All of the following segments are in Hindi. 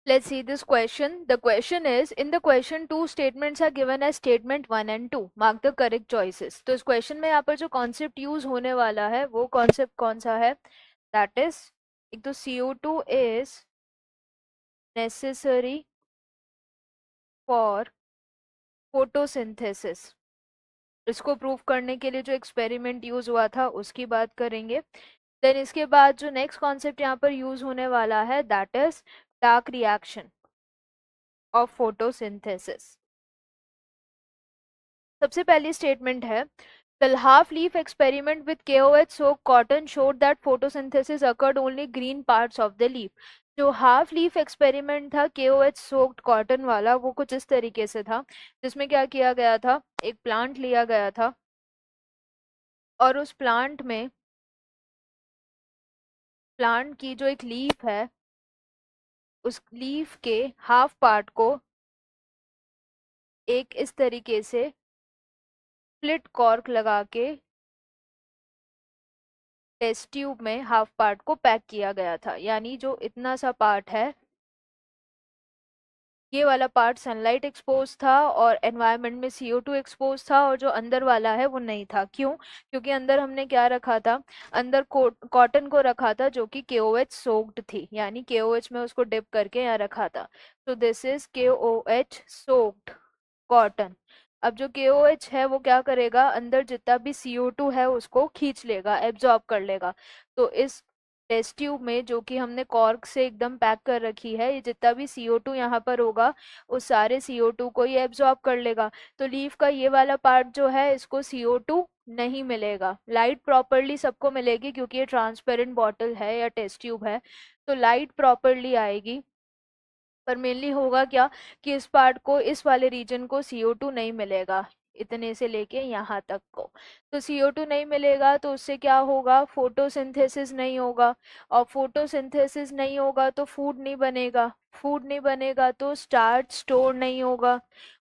Let's see this question. The question is, in the question two statements are given as statement 1 and 2. Mark the correct choices. तो इस question में यहाँ पर जो concept use होने वाला है वो concept कौन सा है? That is, एक तो CO2 is necessary for photosynthesis. इसको प्रूव करने के लिए जो एक्सपेरिमेंट यूज हुआ था उसकी बात करेंगे. देन इसके बाद जो नेक्स्ट कॉन्सेप्ट यहाँ पर यूज होने वाला है that is dark reaction of photosynthesis. सबसे पहली स्टेटमेंट है, the half leaf experiment with KOH soaked cotton showed that photosynthesis occurred only green parts of the leaf. जो हाफ लीफ एक्सपेरिमेंट था KOH सोक्ड कॉटन वाला वो कुछ इस तरीके से था, जिसमें क्या किया गया था, एक प्लांट लिया गया था और उस प्लांट में प्लांट की जो एक लीफ है उस लीफ के हाफ पार्ट को एक इस तरीके से स्प्लिट कॉर्क लगा के टेस्ट ट्यूब में हाफ पार्ट को पैक किया गया था. यानी जो इतना सा पार्ट है ये वाला पार्ट सनलाइट एक्सपोज था और एनवायरनमेंट में CO2 एक्सपोज था, और जो अंदर वाला है वो नहीं था. क्यों? क्योंकि अंदर हमने क्या रखा था, अंदर कॉटन को रखा था जो कि KOH सोक्ड थी, यानी KOH में उसको डिप करके यहाँ रखा था. तो this is KOH soaked cotton. अब जो KOH है वो क्या करेगा, अंदर जितना भी CO2 है उसको खींच लेगा, एब्जॉर्ब कर लेगा. तो इस टेस्ट ट्यूब में जो कि हमने कॉर्क से एकदम पैक कर रखी है, ये जितना भी CO2 यहाँ पर होगा उस सारे CO2 को ये एब्जॉर्ब कर लेगा. तो लीफ का ये वाला पार्ट जो है इसको CO2 नहीं मिलेगा. लाइट प्रॉपरली सबको मिलेगी क्योंकि ये ट्रांसपेरेंट बॉटल है या टेस्ट ट्यूब है, तो लाइट प्रॉपरली आएगी. पर मेनली होगा क्या कि इस पार्ट को, इस वाले रीजन को CO2 नहीं मिलेगा, इतने से लेके यहाँ तक को. तो CO2 नहीं मिलेगा तो उससे क्या होगा, फोटोसिंथेसिस नहीं होगा, और फोटोसिंथेसिस नहीं होगा तो फूड नहीं बनेगा, फूड नहीं बनेगा तो स्टार्च स्टोर नहीं होगा,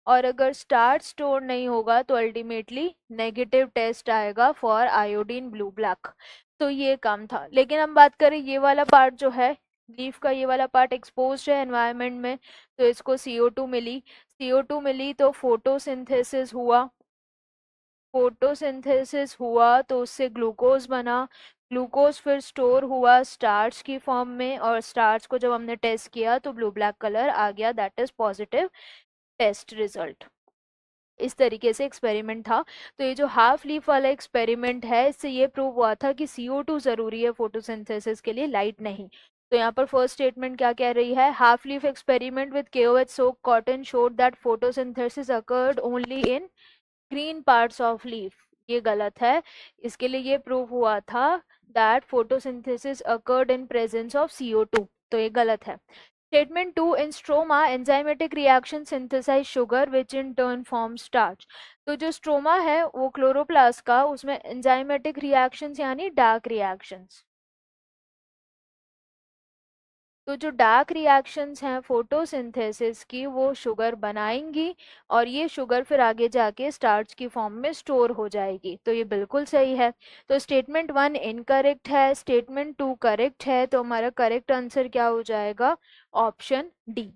और अगर स्टार्च स्टोर नहीं होगा तो अल्टीमेटली नेगेटिव टेस्ट आएगा फॉर आयोडीन ब्लू ब्लैक. तो ये काम था. लेकिन हम बात करें ये वाला पार्ट जो है, लीफ का ये वाला पार्ट एक्सपोज है एनवायरनमेंट में, तो इसको CO2 मिली. CO2 मिली तो फोटोसिंथेसिस हुआ, फोटोसिंथेसिस हुआ तो उससे ग्लूकोज बना, ग्लूकोज फिर स्टोर हुआ स्टार्च की फॉर्म में, और स्टार्च को जब हमने टेस्ट किया तो ब्लू ब्लैक कलर आ गया, that is positive test result. इस तरीके से एक्सपेरिमेंट था. तो ये जो हाफ लीफ वाला एक्सपेरिमेंट है इससे ये प्रूव हुआ था कि CO2 जरूरी है फोटोसिंथेसिस के लिए, लाइट नहीं. तो यहाँ पर फर्स्ट स्टेटमेंट क्या कह रही है, half leaf experiment with KOH soaked cotton showed that photosynthesis occurred only in green parts of leaf. ये गलत है. इसके लिए ये प्रूव हुआ था that photosynthesis occurred in presence of CO2, तो ये गलत है. Statement 2, in stroma, enzymatic reaction synthesize sugar which in turn forms starch. तो जो स्ट्रोमा है वो क्लोरोप्लास्ट का, उसमें एंजाइमेटिक रिएक्शंस यानी डार्क रिएक्शंस. तो जो डार्क रिएक्शंस हैं फोटोसिंथेसिस की वो शुगर बनाएंगी, और ये शुगर फिर आगे जाके स्टार्च की फॉर्म में स्टोर हो जाएगी. तो ये बिल्कुल सही है. तो स्टेटमेंट 1 इनकरेक्ट है, स्टेटमेंट 2 करेक्ट है. तो हमारा करेक्ट आंसर क्या हो जाएगा, ऑप्शन डी.